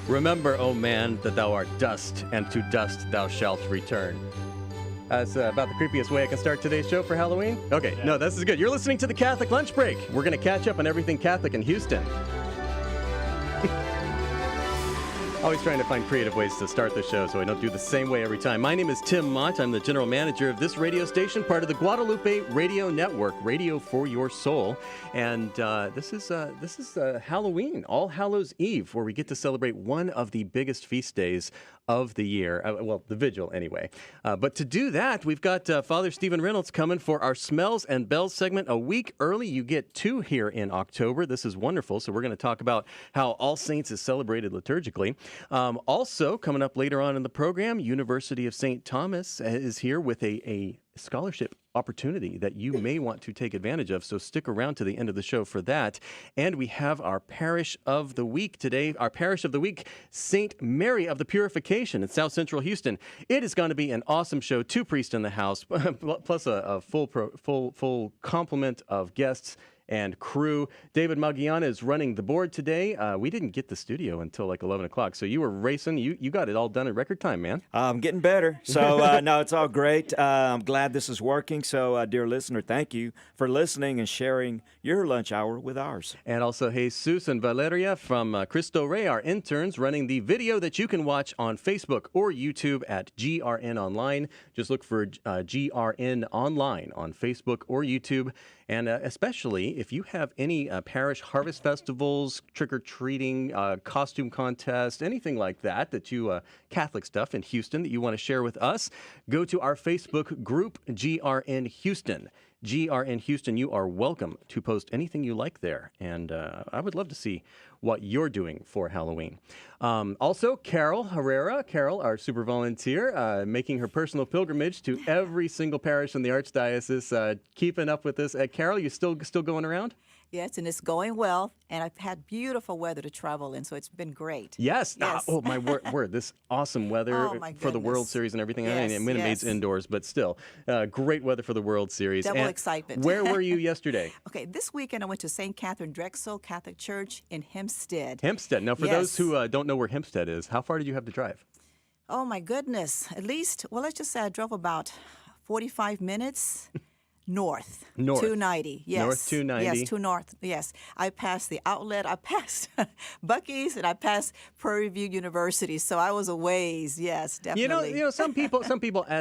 Remember, O man, that thou art dust, and to dust thou shalt return. That's about the creepiest way I can start today's show for Halloween. Okay, no, this is good. You're listening to the Catholic Lunch Break. We're going to catch up on everything Catholic in Houston. Always trying to find creative ways to start the show so I don't do the same way every time. My name is Tim Mott. I'm the general manager of this radio station, part of the Guadalupe Radio Network, Radio for Your Soul. And this is Halloween, All Hallows Eve, where we get to celebrate one of the biggest feast days of the year. Well, the vigil anyway. But to do that, we've got Father Stephen Reynolds coming for our Smells and Bells segment a week early. You get two here in October. This is wonderful. So we're going to talk about how All Saints is celebrated liturgically. Also, coming up later on in the program, University of St. Thomas is here with a scholarship opportunity that you may want to take advantage of, so stick around to the end of the show for that. And we have our Parish of the Week today. Our Parish of the Week, St. Mary of the Purification in South Central Houston. It is going to be an awesome show. Two priests in the house, plus a full complement of guests and crew. David Maggiana is running the board today. We didn't get the studio until like 11 o'clock, so you were racing. You got it all done in record time, man. I'm getting better. So, no, it's all great. I'm glad this is working. So, dear listener, thank you for listening and sharing your lunch hour with ours. And also Jesus and Valeria from Cristo Rey, our interns, running the video that you can watch on Facebook or YouTube at GRN Online. Just look for GRN Online on Facebook or YouTube. And especially if you have any parish harvest festivals, trick-or-treating, costume contests, anything like that you, Catholic stuff in Houston that you want to share with us, go to our Facebook group, GRN Houston. GRN Houston, you are welcome to post anything you like there. And I would love to see what you're doing for Halloween. Also, Carol Herrera, our super volunteer, making her personal pilgrimage to every single parish in the Archdiocese, keeping up with this. Carol, you still going around? Yes, and it's going well, and I've had beautiful weather to travel in, so it's been great. Yes. Oh, my word. This awesome weather for the World Series and everything. Yes, I mean, it's indoors, but still, great weather for the World Series. Double excitement. Where were you yesterday? Okay, this weekend I went to St. Catherine Drexel Catholic Church in Hempstead. Now, for those who don't know where Hempstead is, how far did you have to drive? Oh, my goodness. At least, well, let's just say I drove about 45 minutes. North 290, yes. North 290. Yes, to north, yes. I passed the outlet, I passed Buc-ee's, and I passed Prairie View University, so I was a ways, yes, definitely. You know, some people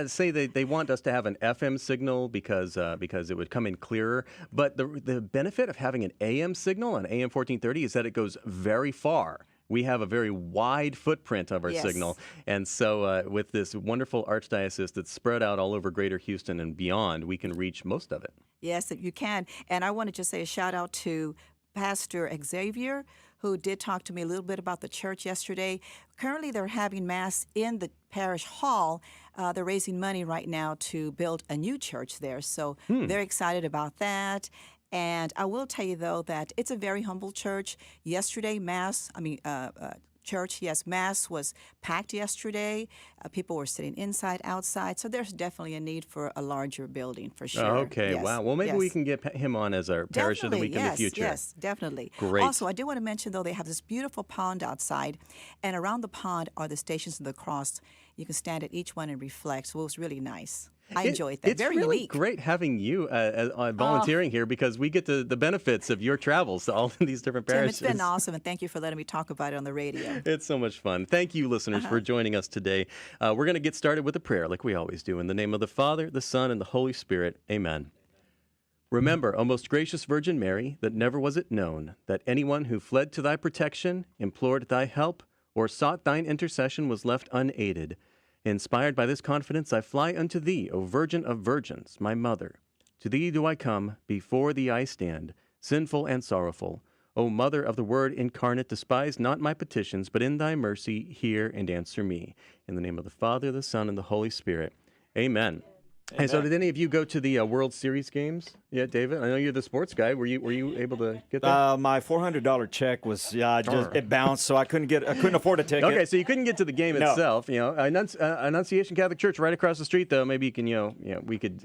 say they want us to have an FM signal because it would come in clearer, but the benefit of having an AM signal on AM 1430 is that it goes very far. We have a very wide footprint of our signal. And so with this wonderful archdiocese that's spread out all over greater Houston and beyond, we can reach most of it. Yes, you can. And I want to just say a shout out to Pastor Xavier, who did talk to me a little bit about the church yesterday. Currently, they're having Mass in the parish hall. They're raising money right now to build a new church there. So they're excited about that. And I will tell you, though, that it's a very humble church. Yesterday, Mass was packed yesterday. People were sitting inside, outside. So there's definitely a need for a larger building, for sure. Oh, okay, yes. Wow. Well, maybe we can get him on as our Parish of the Week in the future. Yes, definitely. Great. Also, I do want to mention, though, they have this beautiful pond outside. And around the pond are the Stations of the Cross. You can stand at each one and reflect. So it was really nice. I enjoyed that. It's very really unique. Great having you volunteering here because we get the benefits of your travels to all of these different parishes. Tim, it's been awesome, and thank you for letting me talk about it on the radio. It's so much fun. Thank you, listeners, for joining us today. We're going to get started with a prayer like we always do. In the name of the Father, the Son, and the Holy Spirit, amen. Remember, O most gracious Virgin Mary, that never was it known that anyone who fled to thy protection, implored thy help, or sought thine intercession was left unaided. Inspired by this confidence, I fly unto thee, O Virgin of Virgins, my Mother. To thee do I come, before thee I stand, sinful and sorrowful. O Mother of the Word incarnate, despise not my petitions, but in thy mercy hear and answer me. In the name of the Father, the Son, and the Holy Spirit. Amen. Hey, so did any of you go to the World Series games? Yeah, David. I know you're the sports guy. Were you able to get that? My $400 check was it bounced, so I couldn't afford a ticket. Okay, so you couldn't get to the game No. itself. Annunciation Catholic Church right across the street, though. Maybe you can, we could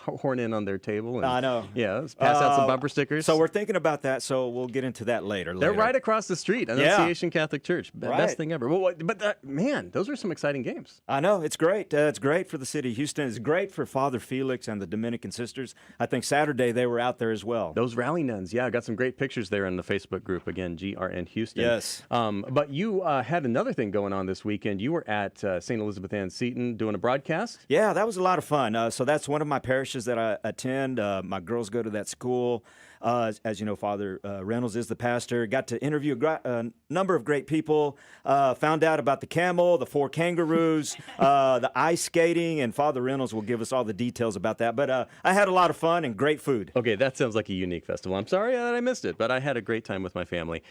horn in on their table. And, I know. Yeah, pass out some bumper stickers. So we're thinking about that. So we'll get into that later. They're right across the street. Annunciation Catholic Church, Right. best thing ever. Well, but man, those are some exciting games. I know, it's great. It's great for the city of Houston. It's great for Father Felix and the Dominican sisters. I think Saturday they were out there as well. Those rally nuns, I got some great pictures there in the Facebook group. Again, GRN Houston. Yes. But you had another thing going on this weekend. You were at St. Elizabeth Ann Seton doing a broadcast. Yeah, that was a lot of fun. So that's one of my parishes that I attend. My girls go to that school. As you know, Father Reynolds is the pastor. Got to interview a number of great people. Found out about the camel, the 4 kangaroos, the ice skating, and Father Reynolds will give us all the details about that. But I had a lot of fun and great food. Okay, that sounds like a unique festival. I'm sorry that I missed it, but I had a great time with my family.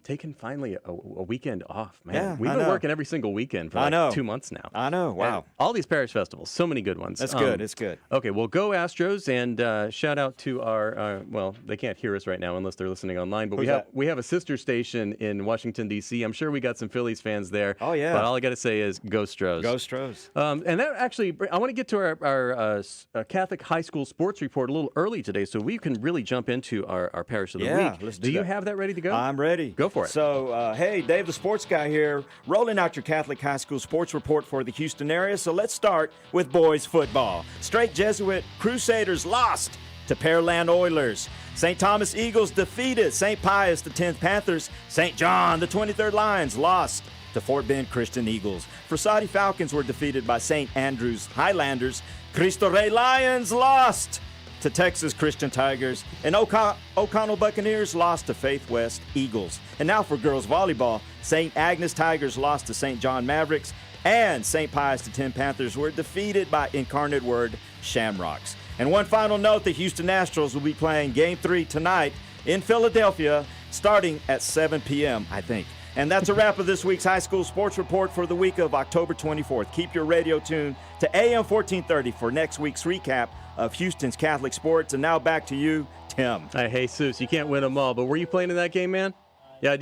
Taking finally a weekend off, man. Yeah, We've I been know. working every single weekend for like 2 months now. I know. Wow. And all these parish festivals, so many good ones. That's good. It's good. Okay, well, go Astros, and shout out to our, well, they can't hear us right now unless they're listening online, but we have a sister station in Washington, D.C. I'm sure we got some Phillies fans there. Oh, yeah. But all I got to say is go Stros. Go Stros. And that actually, I want to get to our Catholic high school sports report a little early today, so we can really jump into our parish of the week. Let's do do you that. have that ready to go? I'm ready. Go for it. So, hey, Dave, the sports guy here, rolling out your Catholic high school sports report for the Houston area. So let's start with boys football. Straight Jesuit Crusaders lost to Pearland Oilers. St. Thomas Eagles defeated St. Pius X Panthers. St. John, the 23rd Lions, lost to Fort Bend Christian Eagles. Frassati Falcons were defeated by St. Andrews Highlanders. Cristo Rey Lions lost to Texas Christian Tigers. And O'Connell Buccaneers lost to Faith West Eagles. And now for girls volleyball, St. Agnes Tigers lost to St. John Mavericks. And St. Pius X Panthers were defeated by Incarnate Word Shamrocks. And one final note, the Houston Astros will be playing Game 3 tonight in Philadelphia starting at 7 p.m., I think. And that's a wrap of this week's high school sports report for the week of October 24th. Keep your radio tuned to AM 1430 for next week's recap of Houston's Catholic sports. And now back to you, Tim. Hey, Jesus, you can't win them all, but were you playing in that game, man? Yeah,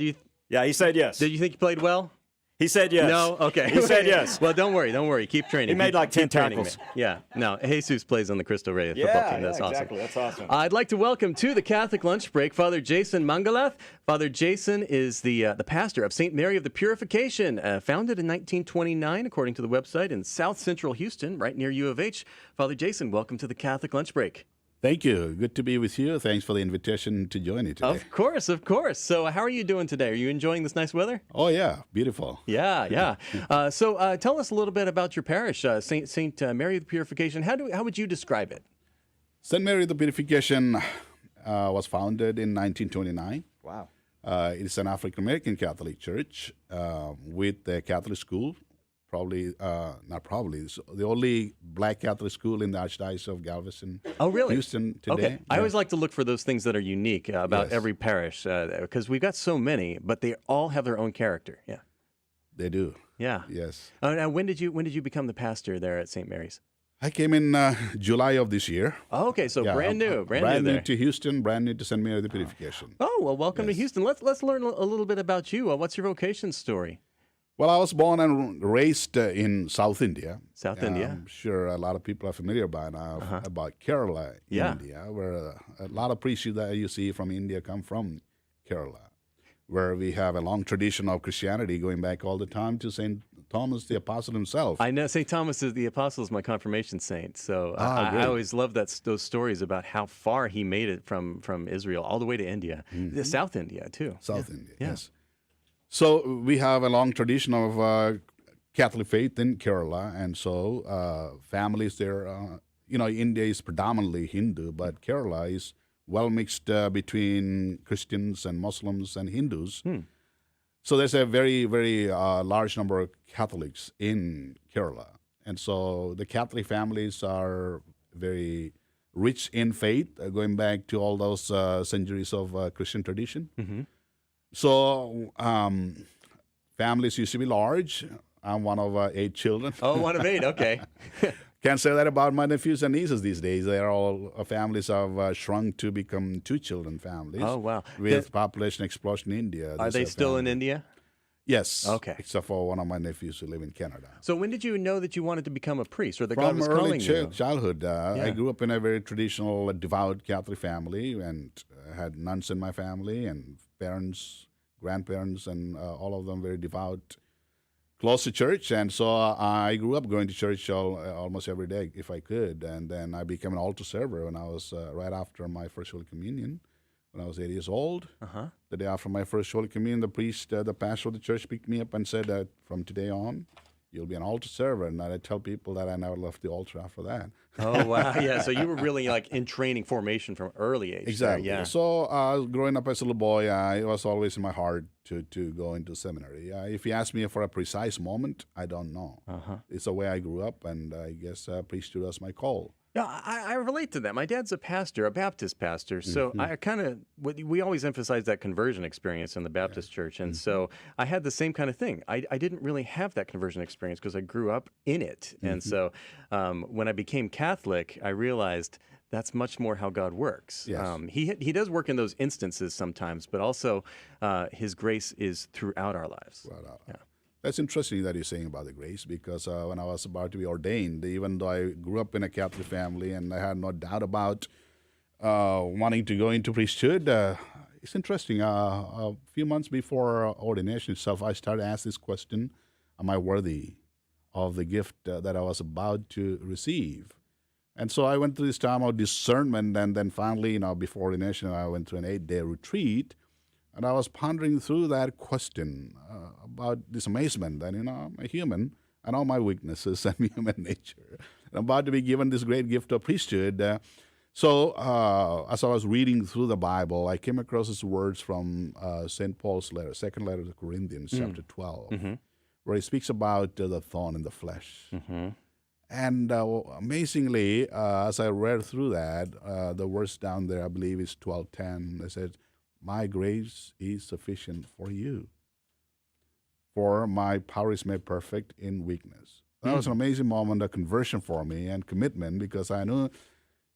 Yeah, he said yes. did you think you played well? He said yes. No? Okay. He said yes. Well, don't worry. Keep training. He made like 10 Keep training, tackles. man. Yeah. No, Jesus plays on the Cristo Rey football team. That's awesome. exactly. That's awesome. I'd like to welcome to the Catholic Lunch Break Father Jason Mangalath. Father Jason is the pastor of St. Mary of the Purification, founded in 1929, according to the website, in South Central Houston, right near U of H. Father Jason, welcome to the Catholic Lunch Break. Thank you. Good to be with you. Thanks for the invitation to join you today. Of course. So how are you doing today? Are you enjoying this nice weather? Oh, yeah. Beautiful. Yeah. So tell us a little bit about your parish, St. Mary of the Purification. How would you describe it? St. Mary of the Purification was founded in 1929. Wow. It's an African-American Catholic church with a Catholic school. It's the only black Catholic school in the Archdiocese of Galveston, Houston today. Okay. I always like to look for those things that are unique about Yes. every parish because we've got so many, but they all have their own character. Yeah. They do. Yeah. Yes. Now, when did you become the pastor there at St. Mary's? I came in July of this year. Oh, okay, so Yeah, brand new brand there. new to Houston, brand new to St. Mary of the Purification. Oh, well, welcome to Yes. Houston. Let's learn a little bit about you. What's your vocation story? Well, I was born and raised in South India. South India. I'm sure a lot of people are familiar by now about Kerala, Yeah. India, where a lot of priests that you see from India come from Kerala, where we have a long tradition of Christianity going back all the time to St. Thomas the Apostle himself. I know St. Thomas is the Apostle is my confirmation saint, so I great. always love those stories about how far he made it from Israel all the way to India, South India too. South India, Yeah. yes. So we have a long tradition of Catholic faith in Kerala, and so families there, India is predominantly Hindu, but Kerala is well mixed between Christians and Muslims and Hindus. So there's a very, very large number of Catholics in Kerala. And so the Catholic families are very rich in faith, going back to all those centuries of Christian tradition. Mm-hmm. So families used to be large. I'm one of 8 children. Oh, one of 8. Okay. Can't say that about my nephews and nieces these days. They are all families have shrunk to become 2 children families. Oh, wow. With population explosion in India. Are they still in India? Yes. Okay. Except for one of my nephews who live in Canada. So when did you know that you wanted to become a priest, or that God From was early calling you? childhood, I grew up in a very traditional, devout Catholic family, and had nuns in my family, and parents, grandparents, and all of them very devout, close to church. And so I grew up going to church almost every day if I could. And then I became an altar server when I was right after my first Holy Communion, when I was 8 years old. The day after my first Holy Communion, the priest, the pastor of the church, picked me up and said that from today on, you'll be an altar server. And I tell people that I never left the altar after that. Oh, wow. Yeah. So you were really like in training formation from early age. Exactly. There, yeah. So growing up as a little boy, it was always in my heart to go into seminary. If you ask me for a precise moment, I don't know. It's the way I grew up, and I guess priesthood was my call. Yeah, I relate to that. My dad's a pastor, a Baptist pastor. So I kind of, we always emphasize that conversion experience in the Baptist church. And so I had the same kind of thing. I didn't really have that conversion experience because I grew up in it. And so when I became Catholic, I realized that's much more how God works. Yes. He does work in those instances sometimes, but also his grace is throughout our lives. Yeah. That's interesting that you're saying about the grace, because when I was about to be ordained, even though I grew up in a Catholic family and I had no doubt about wanting to go into priesthood, it's interesting. A few months before ordination itself, I started to ask this question: am I worthy of the gift that I was about to receive? And so I went through this time of discernment, and then finally, before ordination, I went through an 8-day retreat. And I was pondering through that question about this amazement that, I'm a human, and all my weaknesses and human nature. And I'm about to be given this great gift of priesthood. So as I was reading through the Bible, I came across these words from St. Paul's letter, second letter to Corinthians, chapter 12, where he speaks about the thorn in the flesh. And amazingly, as I read through that, the verse down there, I believe is 12:10, it says, my grace is sufficient for you, for my power is made perfect in weakness. That was an amazing moment of conversion for me and commitment, because I knew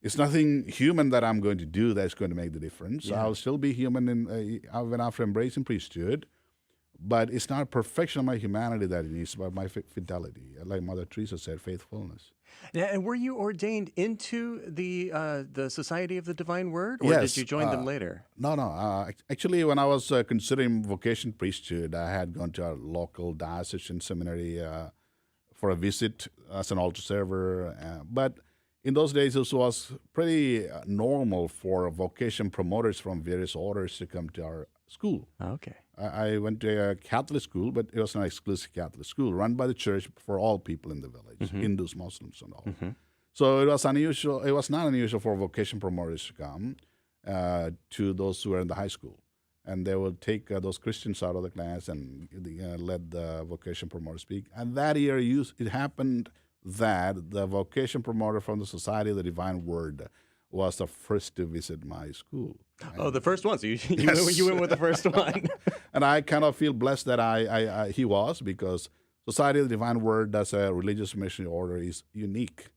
it's nothing human that I'm going to do that's going to make the difference. Yeah. I'll still be human even after embracing priesthood, but it's not perfection of my humanity that it needs, but my fidelity. Like Mother Teresa said, faithfulness. Yeah, and were you ordained into the Society of the Divine Word, or Yes, did you join them later? No. Actually, when I was considering vocation priesthood, I had gone to a local diocesan seminary for a visit as an altar server. But in those days, it was pretty normal for vocation promoters from various orders to come to our school. Okay. I went to a Catholic school, but it was an exclusive Catholic school run by the church for all people in the village, Hindus, Muslims, and all. So it was unusual. It was not unusual for vocation promoters to come to those who were in the high school, and they would take those Christians out of the class and let the vocation promoter speak. And that year, it happened that the vocation promoter from the Society of the Divine Word was the first to visit my school. Oh, the first one. So you Yes. you went with the first one. And I kind of feel blessed that he was, because Society of the Divine Word as a religious missionary order is unique.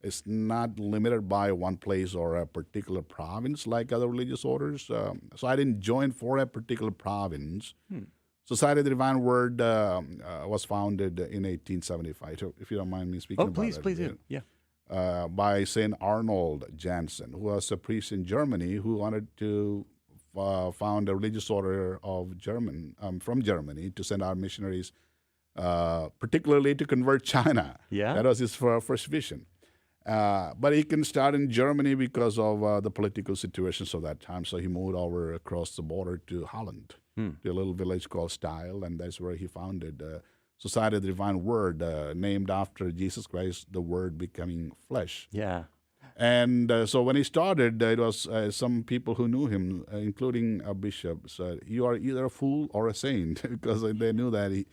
It's not limited by one place or a particular province like other religious orders. So I didn't join for a particular province. Society of the Divine Word was founded in 1875. So if you don't mind me speaking about it. Please do. Yeah. By St. Arnold Jansen, who was a priest in Germany who wanted to found a religious order of from Germany to send out missionaries, particularly to convert China. Yeah. That was his first vision. But he couldn't start in Germany because of the political situations of that time, so he moved over across the border to Holland, to a little village called Style, and that's where he founded Society of the Divine Word, named after Jesus Christ, the Word becoming flesh. Yeah. And so when he started, it was some people who knew him, including a bishop, said, you are either a fool or a saint, because they knew that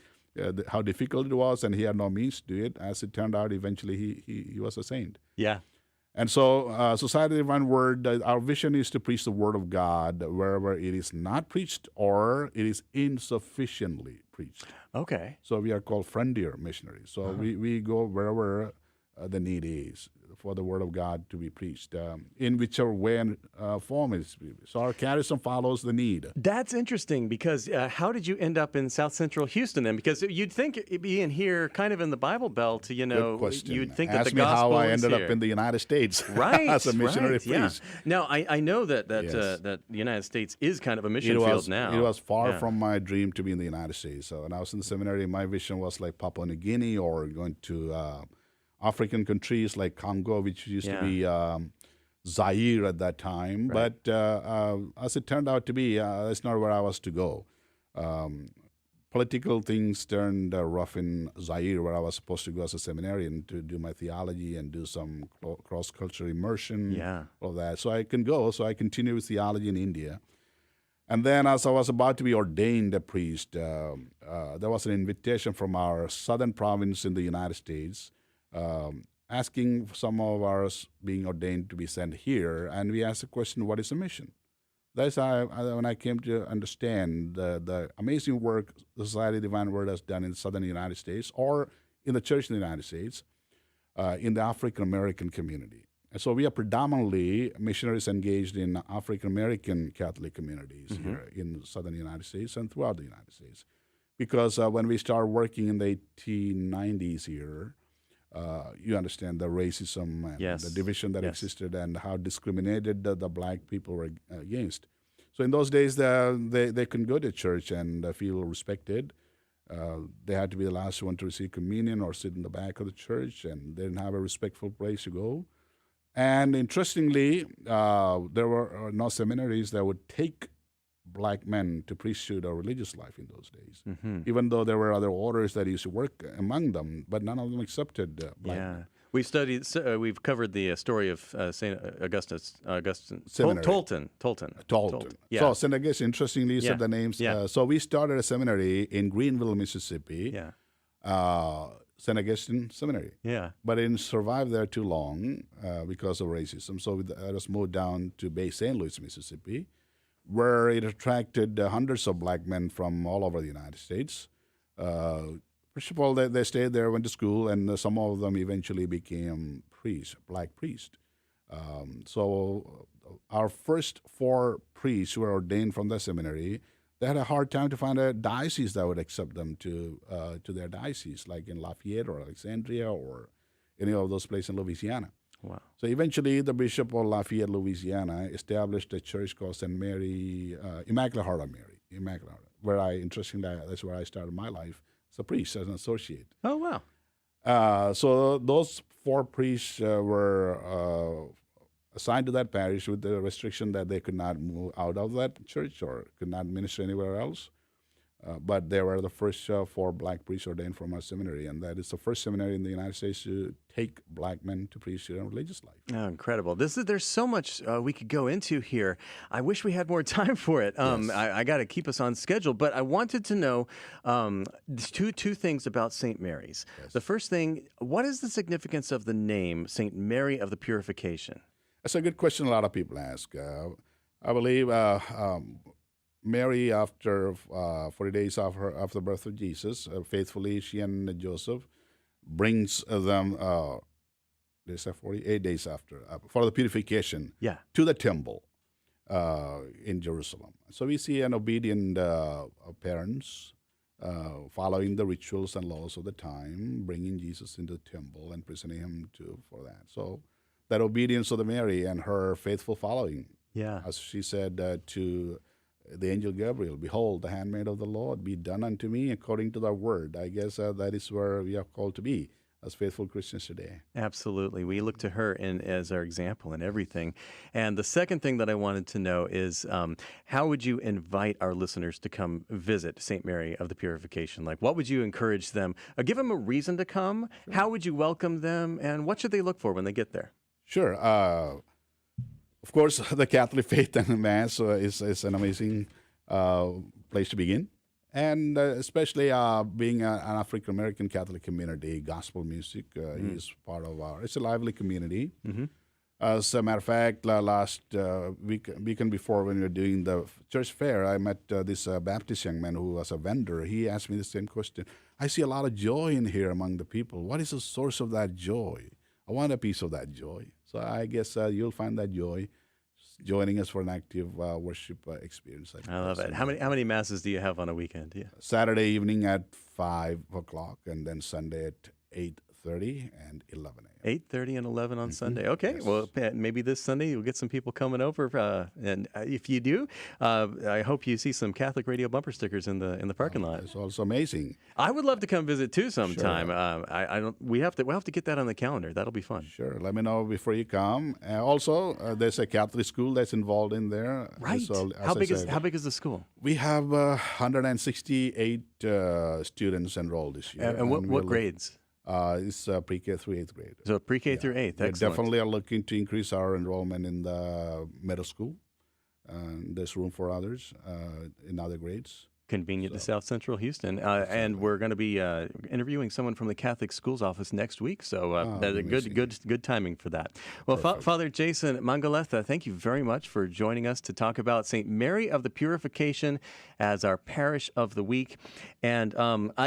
how difficult it was, and he had no means to do it. As it turned out, eventually he was a saint. Yeah. And so Society of the Divine Word, our vision is to preach the Word of God wherever it is not preached or it is insufficiently preached. Okay. So we are called frontier missionaries. So we go wherever the need is for the word of God to be preached in whichever way and form it is. So our charism follows the need. That's interesting because how did you end up in South Central Houston then? Because you'd think being here, kind of in the Bible Belt, Good question. you'd think Ask that the me gospel how I is ended here. up in the United States Right, as a missionary right, yeah. priest. Now I know that Yes. that the United States is kind of a mission field now. It was far Yeah. from my dream to be in the United States. So when I was in the seminary, my vision was like Papua New Guinea or going to African countries like Congo, which used to be Zaire at that time. Right. But as it turned out to be, that's not where I was to go. Political things turned rough in Zaire, where I was supposed to go as a seminarian to do my theology and do some cross-cultural immersion, Yeah. all that. So I can go. So I continued with theology in India. And then as I was about to be ordained a priest, there was an invitation from our southern province in the United States asking some of ours being ordained to be sent here. And we asked the question, what is a mission? That's how when I came to understand the amazing work the Society of Divine Word has done in the southern United States or in the church in the United States, in the African American community. And so we are predominantly missionaries engaged in African American Catholic communities here in southern United States and throughout the United States. Because when we started working in the 1890s here, you understand the racism and Yes. the division that Yes. existed and how discriminated the black people were against. So in those days, they couldn't go to church and feel respected. They had to be the last one to receive communion or sit in the back of the church, and they didn't have a respectful place to go. And interestingly, there were no seminaries that would take black men to priesthood or religious life in those days, even though there were other orders that used to work among them, but none of them accepted black men. We've studied. We've covered the story of Saint Augustine. Seminary. Tolton. Yeah. So St. Augustine, interestingly, you Yeah. said the names. Yeah. So we started a seminary in Greenville, Mississippi, Yeah. St. Augustine Seminary. Yeah. But it didn't survive there too long because of racism. So I just moved down to Bay St. Louis, Mississippi, where it attracted hundreds of black men from all over the United States. First of all, they stayed there, went to school, and some of them eventually became priests, black priests. So our first 4 priests who were ordained from the seminary, they had a hard time to find a diocese that would accept them to their diocese, like in Lafayette or Alexandria or any of those places in Louisiana. Wow. So eventually, the Bishop of Lafayette, Louisiana, established a church called St. Mary, Immaculate Heart of Mary, where that's where I started my life as a priest, as an associate. Oh wow. So those 4 priests were assigned to that parish with the restriction that they could not move out of that church or could not minister anywhere else. But they were the first 4 black priests ordained from our seminary, and that is the first seminary in the United States to take black men to priesthood and religious life. Oh, incredible. There's so much we could go into here. I wish we had more time for it. Yes. I got to keep us on schedule, but I wanted to know two things about St. Mary's. Yes. The first thing, what is the significance of the name St. Mary of the Purification? That's a good question a lot of people ask. I believe Mary, after 40 days after the birth of Jesus, faithfully, she and Joseph brings them, they say 48 days after, for the purification Yeah. to the temple in Jerusalem. So we see an obedient parents following the rituals and laws of the time, bringing Jesus into the temple and presenting him for that. So that obedience of the Mary and her faithful following, Yeah. as she said to the angel Gabriel, "Behold, the handmaid of the Lord, be done unto me according to thy word." I guess that is where we are called to be as faithful Christians today. Absolutely. We look to her as our example in everything. And the second thing that I wanted to know is how would you invite our listeners to come visit St. Mary of the Purification? Like, what would you encourage them? Give them a reason to come. Sure. How would you welcome them? And what should they look for when they get there? Sure. Of course, the Catholic faith and Mass is an amazing place to begin. And especially being an African American Catholic community, gospel music is part of it's a lively community. Mm-hmm. As a matter of fact, last weekend before, when we were doing the church fair, I met this Baptist young man who was a vendor. He asked me the same question. I see a lot of joy in here among the people. What is the source of that joy? I want a piece of that joy. So I guess you'll find that joy joining us for an active worship experience. I love it. How many masses do you have on a weekend? Yeah. Saturday evening at 5 o'clock, and then Sunday at 8:30 and 11 a.m. 8:30 and 11 on Sunday. Okay, yes. Well, maybe this Sunday you'll get some people coming over, and if you do, I hope you see some Catholic Radio bumper stickers in the parking lot. It's also amazing. I would love to come visit too sometime. Sure. I don't. We'll have to get that on the calendar. That'll be fun. Sure. Let me know before you come. Also, there's a Catholic school that's involved in there. Right. So, how big is the school? We have 168 students enrolled this year. And what grades? It's pre-K through 8th grade. So pre-K through 8th. We Excellent. definitely are looking to increase our enrollment in the middle school. There's room for others in other grades. Convenient to South Central Houston. And we're going to be interviewing someone from the Catholic Schools Office next week. So good timing for that. Well, Father Jason Mangaletha, thank you very much for joining us to talk about St. Mary of the Purification as our parish of the week. And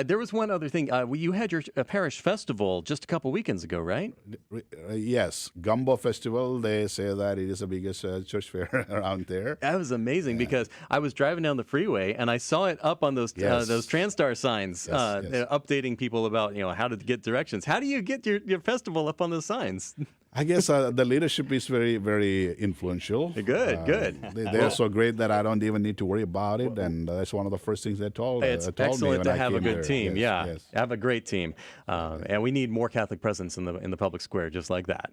there was one other thing. You had your parish festival just a couple weekends ago, right? Yes. Gumbo Festival. They say that it is the biggest church fair around there. That was amazing because I was driving down the freeway and I saw it up on those TransStar signs updating people about how to get directions. How do you get your festival up on those signs? I guess the leadership is very, very influential. Good. They're so great that I don't even need to worry about it, and that's one of the first things they told me. It's excellent to have a good team. Yes. Have a great team, and we need more Catholic presence in the public square, just like that.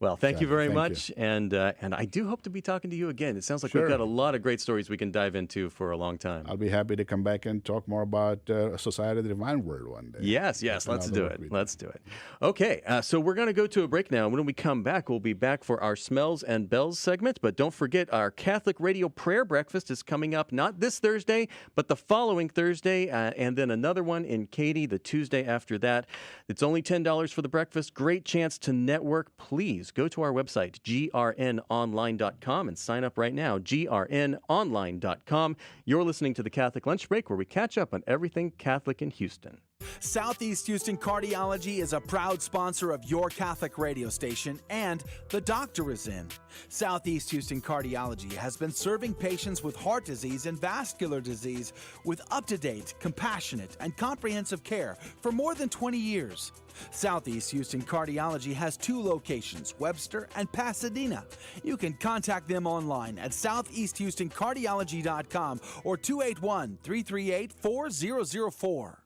Well, thank you very much, and I do hope to be talking to you again. It sounds like we've got a lot of great stories we can dive into for a long time. I'll be happy to come back and talk more about Society of the Divine Word one day. Yes, let's do it. Let's do it. Okay, so we're going to go to a break now. When we come back, we'll be back for our Smells and Bells segment, but don't forget our Catholic Radio Prayer Breakfast is coming up not this Thursday, but the following Thursday, and then another one in Katy the Tuesday after that. It's only $10 for the breakfast. Great chance to network. Please go to our website, grnonline.com, and sign up right now, grnonline.com. You're listening to the Catholic Lunch Break, where we catch up on everything Catholic in Houston. Southeast Houston Cardiology is a proud sponsor of your Catholic radio station, and the doctor is in. Southeast Houston Cardiology has been serving patients with heart disease and vascular disease with up-to-date, compassionate, and comprehensive care for more than 20 years. Southeast Houston Cardiology has 2 locations, Webster and Pasadena. You can contact them online at southeasthoustancardiology.com or 281-338-4004.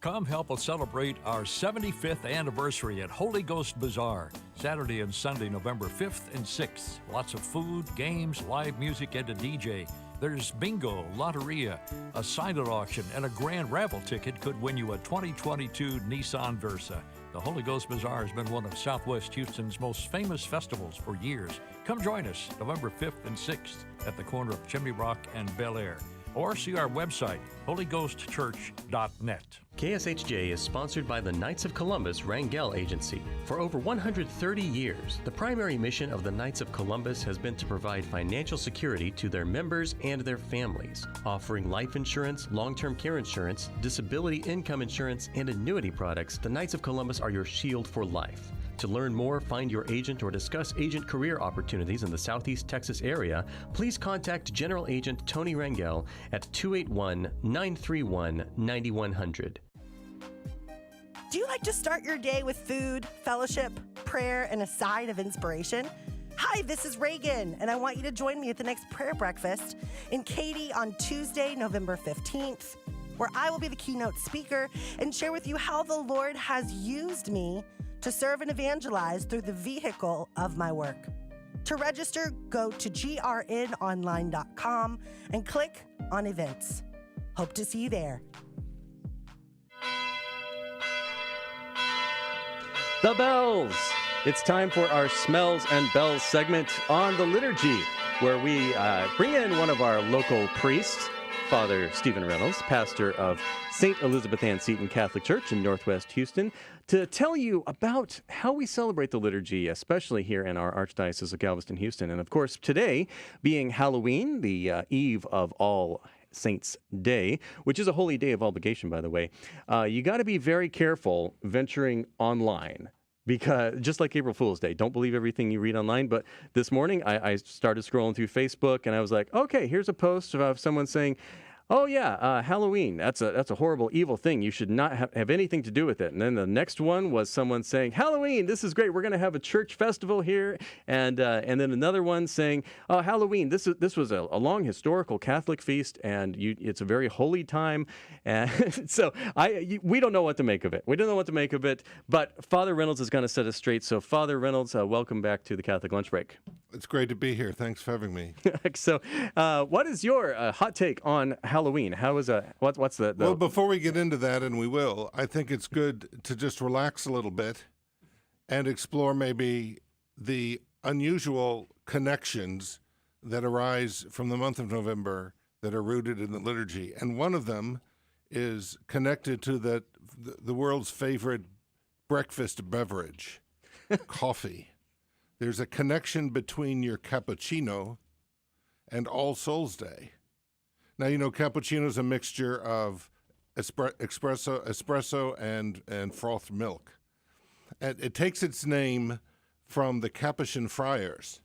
Come help us celebrate our 75th anniversary at Holy Ghost Bazaar, Saturday and Sunday, November 5th and 6th. Lots of food, games, live music, and a DJ. There's bingo, lotteria, a silent auction, and a grand raffle ticket could win you a 2022 Nissan Versa. The Holy Ghost Bazaar has been one of Southwest Houston's most famous festivals for years. Come join us November 5th and 6th at the corner of Chimney Rock and Bel Air. Or see our website, holyghostchurch.net. KSHJ is sponsored by the Knights of Columbus Rangel Agency. For over 130 years, the primary mission of the Knights of Columbus has been to provide financial security to their members and their families, offering life insurance, long-term care insurance, disability income insurance, and annuity products. The Knights of Columbus are your shield for life. To learn more, find your agent, or discuss agent career opportunities in the Southeast Texas area, please contact General Agent Tony Rangel at 281-931-9100. Do you like to start your day with food, fellowship, prayer, and a side of inspiration? Hi, this is Reagan, and I want you to join me at the next prayer breakfast in Katy on Tuesday, November 15th, where I will be the keynote speaker and share with you how the Lord has used me to serve and evangelize through the vehicle of my work. To register, go to grnonline.com and click on events. Hope to see you there. The bells! It's time for our Smells and Bells segment on the liturgy, where we bring in one of our local priests, Father Stephen Reynolds, pastor of St. Elizabeth Ann Seton Catholic Church in Northwest Houston, to tell you about how we celebrate the liturgy, especially here in our Archdiocese of Galveston, Houston. And of course, today being Halloween, the eve of All Saints' Day, which is a holy day of obligation, by the way, you got to be very careful venturing online. because just like April Fool's Day, don't believe everything you read online. But this morning, I started scrolling through Facebook, and I was like, okay, here's a post of someone saying, oh yeah, Halloween. That's a horrible, evil thing. You should not have anything to do with it. And then the next one was someone saying, Halloween, this is great. We're going to have a church festival here. And then another one saying, oh, Halloween, this was a long historical Catholic feast, and it's a very holy time. And so we don't know what to make of it. We don't know what to make of it. But Father Reynolds is going to set us straight. So Father Reynolds, welcome back to the Catholic Lunch Break. It's great to be here. Thanks for having me. So, what is your hot take on Halloween? How is what's the? Well, before we get into that, and we will, I think it's good to just relax a little bit and explore maybe the unusual connections that arise from the month of November that are rooted in the liturgy, and one of them is connected to the world's favorite breakfast beverage, coffee. There's a connection between your cappuccino and All Souls Day. Now, you know, cappuccino is a mixture of espresso and frothed milk. And it takes its name from the Capuchin friars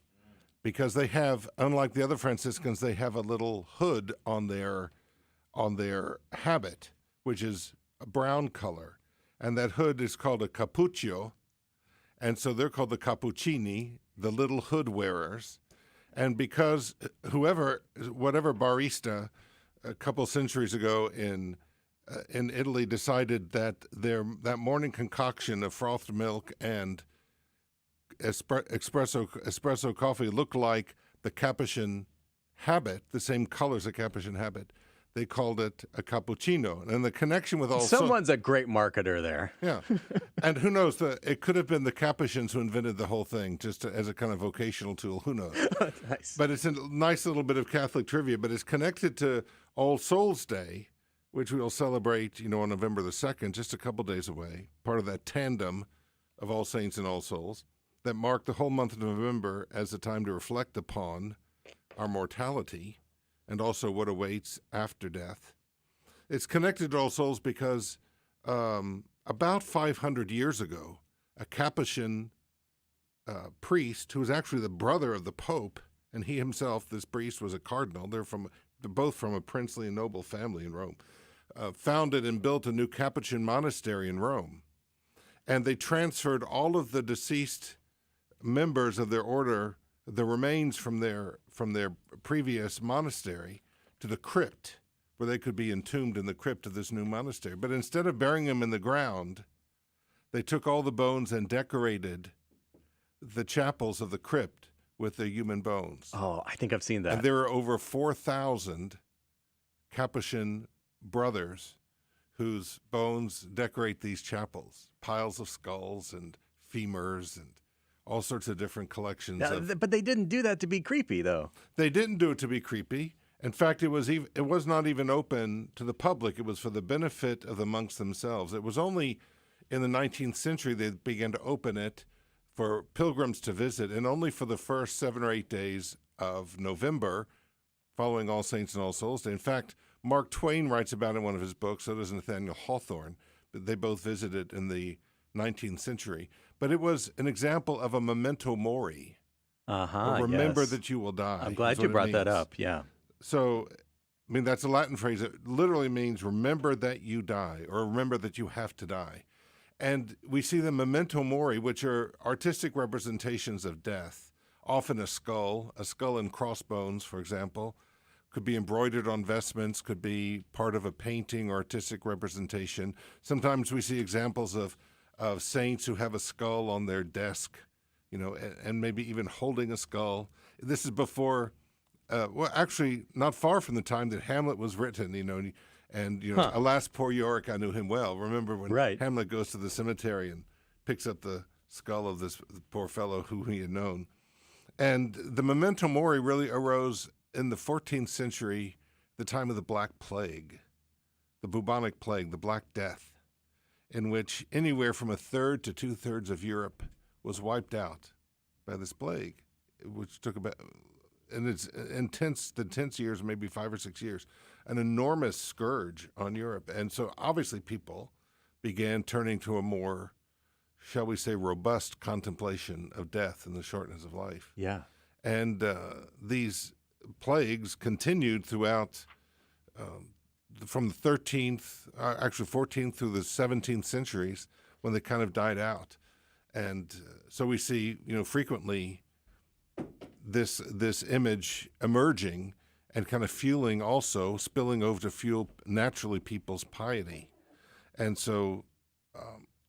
because they have, unlike the other Franciscans, they have a little hood on their habit, which is a brown color. And that hood is called a cappuccio. And so they're called the cappuccini, the little hood wearers. And because whatever barista a couple centuries ago in Italy decided that that morning concoction of frothed milk and espresso coffee looked like the Capuchin habit, the same color as a Capuchin habit, they called it a cappuccino. And the connection with all someone's a great marketer there. Yeah. And who knows, it could have been the Capuchins who invented the whole thing just as a kind of vocational tool. Who knows? Nice. But it's a nice little bit of Catholic trivia, but it's connected to All Souls Day, which we'll celebrate, on November the 2nd, just a couple days away, part of that tandem of All Saints and All Souls that mark the whole month of November as a time to reflect upon our mortality and also what awaits after death. It's connected to All Souls because about 500 years ago, a Capuchin priest, who was actually the brother of the Pope, and he himself, this priest, was a cardinal. They're both from a princely and noble family in Rome, founded and built a new Capuchin monastery in Rome. And they transferred all of the deceased members of their order, the remains from their previous monastery, to the crypt, where they could be entombed in the crypt of this new monastery. But instead of burying them in the ground, they took all the bones and decorated the chapels of the crypt with the human bones. Oh, I think I've seen that. And there are over 4,000 Capuchin brothers whose bones decorate these chapels, piles of skulls and femurs and all sorts of different collections. But they didn't do that to be creepy, though. They didn't do it to be creepy. In fact, it was not even open to the public. It was for the benefit of the monks themselves. It was only in the 19th century they began to open it for pilgrims to visit, and only for the first 7 or 8 days of November, following All Saints and All Souls Day. In fact, Mark Twain writes about it in one of his books, so does Nathaniel Hawthorne. They both visited in the 19th century. But it was an example of a memento mori. Remember that you will die. I'm glad you brought that up, yeah. So, that's a Latin phrase. It literally means remember that you die, or remember that you have to die. And we see the memento mori, which are artistic representations of death, often a skull and crossbones, for example, could be embroidered on vestments, could be part of a painting or artistic representation. Sometimes we see examples of saints who have a skull on their desk, and maybe even holding a skull. This is before, actually not far from the time that Hamlet was written, alas, poor Yorick, I knew him well. Remember when Hamlet goes to the cemetery and picks up the skull of this poor fellow who he had known. And the memento mori really arose in the 14th century, the time of the Black Plague, the bubonic plague, the Black Death, in which anywhere from 1/3 to 2/3 of Europe was wiped out by this plague, which took about, and it's the intense years, maybe 5 or 6 years, an enormous scourge on Europe. And so obviously people began turning to a more shall we say, robust contemplation of death and the shortness of life. Yeah. And these plagues continued throughout from the 13th, actually 14th through the 17th centuries, when they kind of died out. And so we see, frequently this image emerging and kind of fueling, also spilling over to fuel naturally people's piety. And so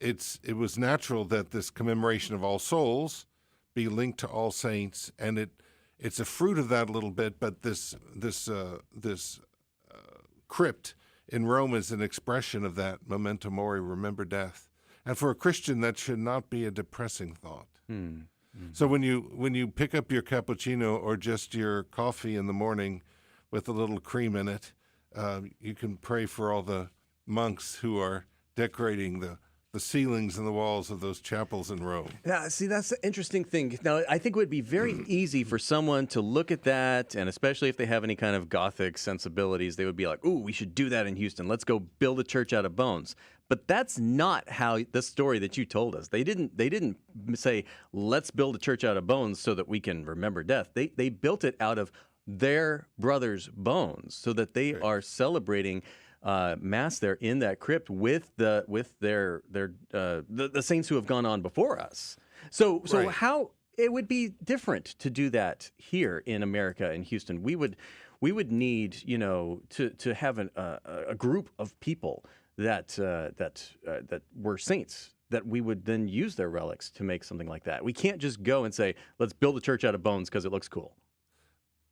it was natural that this commemoration of All Souls be linked to All Saints, and it's a fruit of that a little bit. But this crypt in Rome is an expression of that memento mori, remember death. And for a Christian, that should not be a depressing thought. So when you pick up your cappuccino or just your coffee in the morning with a little cream in it, you can pray for all the monks who are decorating the ceilings and the walls of those chapels in Rome. Yeah, see, that's the interesting thing. Now, I think it would be very easy for someone to look at that, and especially if they have any kind of Gothic sensibilities, they would be like, ooh, we should do that in Houston. Let's go build a church out of bones. But that's not how the story that you told us. They didn't say, let's build a church out of bones so that we can remember death. They built it out of their brothers' bones so that they are celebrating Mass there in that crypt with the saints who have gone on before us. So Right. how it would be different to do that here in America, in Houston. We would need to have a group of people that were saints, that we would then use their relics to make something like that. We can't just go and say, let's build a church out of bones because it looks cool.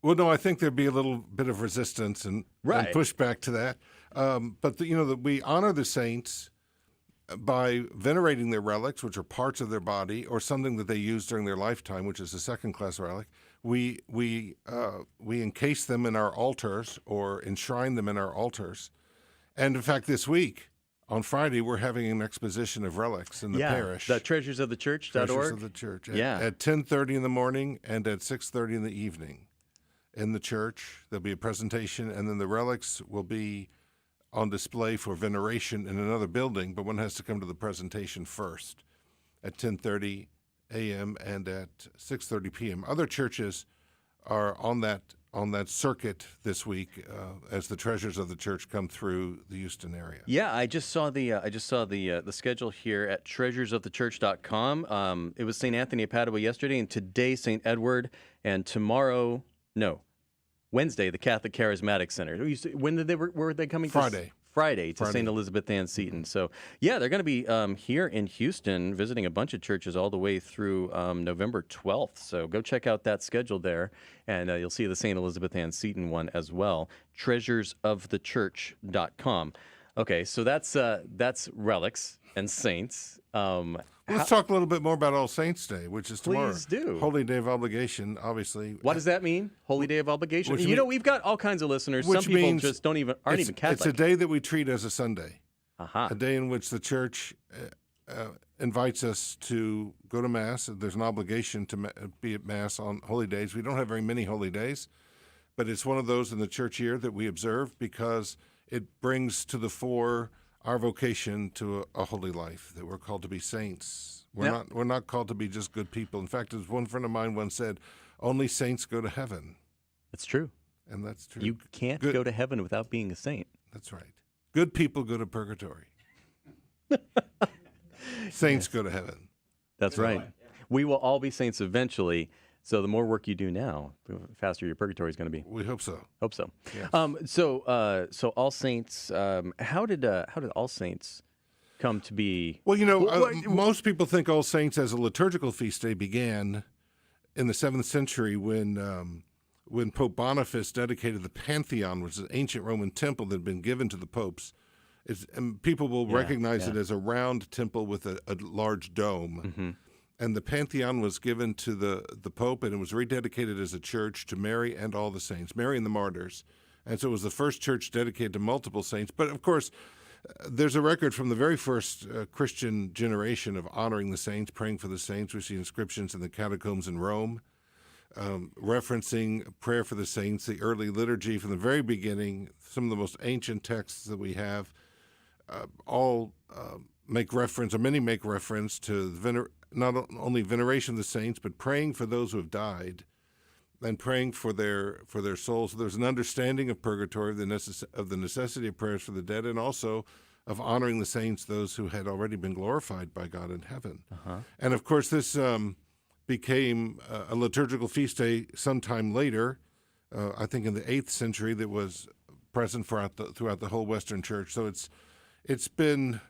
Well, no, I think there'd be a little bit of resistance and pushback to that. But that we honor the saints by venerating their relics, which are parts of their body, or something that they used during their lifetime, which is a second-class relic. We encase them in our altars or enshrine them in our altars. And in fact, this week, on Friday, we're having an exposition of relics in the parish. The treasuresofthechurch.org. Treasures of the Church. Yeah. At 10:30 in the morning and at 6:30 in the evening. In the church, there'll be a presentation, and then the relics will be on display for veneration in another building, but one has to come to the presentation first at 10:30 a.m. and at 6:30 p.m. Other churches are on that circuit this week as the treasures of the church come through the Houston area. Yeah, I just saw the schedule here at treasuresofthechurch.com. It was St. Anthony of Padua yesterday, and today St. Edward, and tomorrow, Wednesday, the Catholic Charismatic Center. When were they coming? Friday. Friday to St. Elizabeth Ann Seton. So, yeah, they're going to be here in Houston visiting a bunch of churches all the way through November 12th. So go check out that schedule there, and you'll see the St. Elizabeth Ann Seton one as well. treasuresofthechurch.com. Okay, so that's relics and saints. Let's talk a little bit more about All Saints' Day, which is tomorrow. Please do. Holy Day of Obligation, obviously. What does that mean? Holy Day of Obligation? Which We've got all kinds of listeners. Some which people means just aren't even Catholic. It's a day that we treat as a Sunday. Uh-huh. A day in which the church invites us to go to Mass. There's an obligation to be at Mass on holy days. We don't have very many holy days, but it's one of those in the church year that we observe because it brings to the fore our vocation to a holy life, that we're called to be saints. We're not called to be just good people. In fact, as one friend of mine once said, only saints go to heaven. That's true. And that's true. You can't go to heaven without being a saint. That's right. Good people go to purgatory. Saints go to heaven. That's right. We will all be saints eventually. So the more work you do now, the faster your purgatory is going to be. We hope so. Hope so. Yes. So All Saints. How did All Saints come to be? Well, most people think All Saints as a liturgical feast day began in the 7th century when Pope Boniface dedicated the Pantheon, which is an ancient Roman temple that had been given to the popes. And people will recognize it as a round temple with a large dome. Mm-hmm. And the Pantheon was given to the Pope, and it was rededicated as a church to Mary and all the saints, Mary and the martyrs. And so it was the first church dedicated to multiple saints. But, of course, there's a record from the very first Christian generation of honoring the saints, praying for the saints. We see inscriptions in the catacombs in Rome referencing prayer for the saints, the early liturgy from the very beginning, some of the most ancient texts that we have, all make reference, or many make reference to not only veneration of the saints, but praying for those who have died, and praying for their souls. So there's an understanding of purgatory, of the necessity of prayers for the dead, and also of honoring the saints, those who had already been glorified by God in heaven. And of course, this became a liturgical feast day sometime later, I think in the 8th century, that was present throughout the whole Western Church. So it's been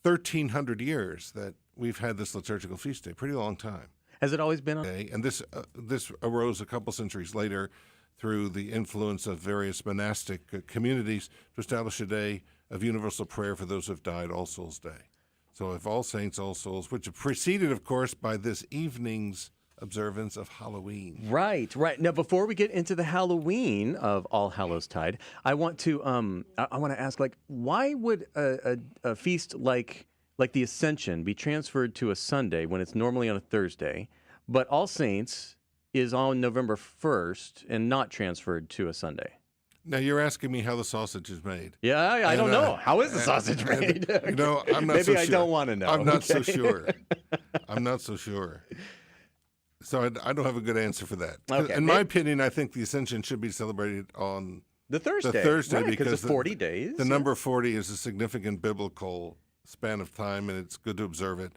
1,300 years that we've had this liturgical feast day, pretty long time. Has it always been on? And this arose a couple centuries later through the influence of various monastic communities to establish a day of universal prayer for those who have died, All Souls Day. So if All Saints, All Souls, which are preceded, of course, by this evening's observance of Halloween. Right. Now, before we get into the Halloween of All Hallows Tide, I want to ask, like, why would a feast like the Ascension be transferred to a Sunday when it's normally on a Thursday, but All Saints is on November 1st and not transferred to a Sunday? Now, you're asking me how the sausage is made. Yeah, I don't know. How is the sausage made? I'm not so Maybe sure. I don't want to know. I'm not so sure. I'm not so sure. So I don't have a good answer for that. Okay. In my opinion, I think the Ascension should be celebrated on the Thursday. Right, because it's 40 days. The number 40 is a significant biblical span of time, and it's good to observe it.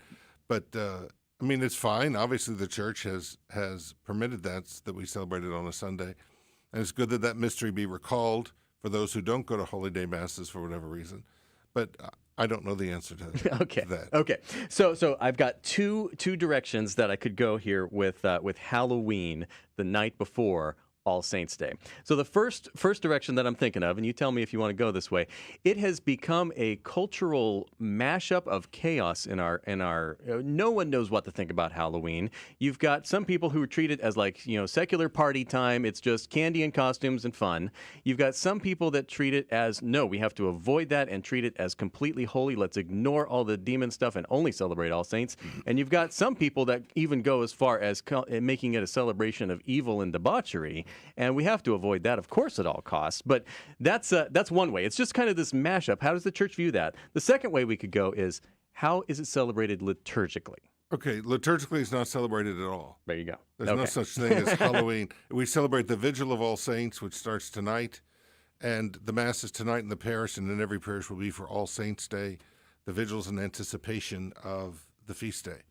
But I mean, it's fine. Obviously, the church has permitted that we celebrate it on a Sunday, and it's good that mystery be recalled for those who don't go to Holy Day masses for whatever reason. But I don't know the answer to that. Okay. So I've got two directions that I could go here with Halloween the night before All Saints Day. So the first direction that I'm thinking of, and you tell me if you want to go this way, it has become a cultural mashup of chaos in our no one knows what to think about Halloween. You've got some people who treat it as secular party time. It's just candy and costumes and fun. You've got some people that treat it as, no, we have to avoid that and treat it as completely holy. Let's ignore all the demon stuff and only celebrate All Saints. And you've got some people that even go as far as making it a celebration of evil and debauchery. And we have to avoid that, of course, at all costs. But that's one way. It's just kind of this mashup. How does the church view that? The second way we could go is, how is it celebrated liturgically? Okay, liturgically it's not celebrated at all. There you go. There's no such thing as Halloween. We celebrate the Vigil of All Saints, which starts tonight, and the Mass is tonight in the parish, and then every parish will be for All Saints Day. The vigil is in anticipation of the feast day.